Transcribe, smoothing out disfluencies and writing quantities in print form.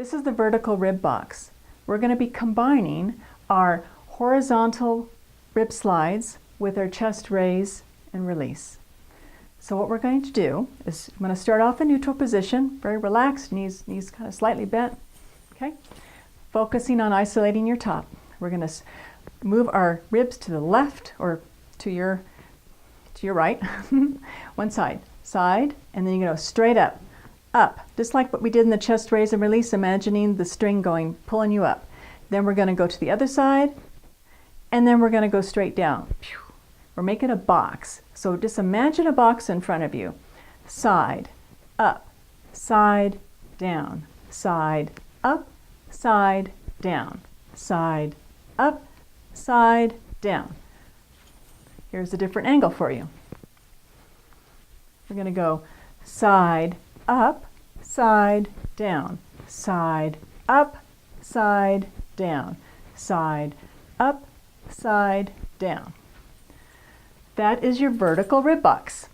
This is the vertical rib box. We're going to be combining our horizontal rib slides with our chest raise and release. So what we're going to do is I'm going to start off in neutral position, very relaxed, knees kind of slightly bent, okay? Focusing on isolating your top. We're going to move our ribs to the left or to your right, one side, and then you go straight up, just like what we did in the chest raise and release, imagining the string going, pulling you up. Then we're going to go to the other side, and then we're going to go straight down. We're making a box. So just imagine a box in front of you. Side, up, side, down, side, up, side, down, side, up, side, down. Here's a different angle for you. We're going to go side, up, side, down, side, up, side, down, side, up, side, down. That is your vertical rib box.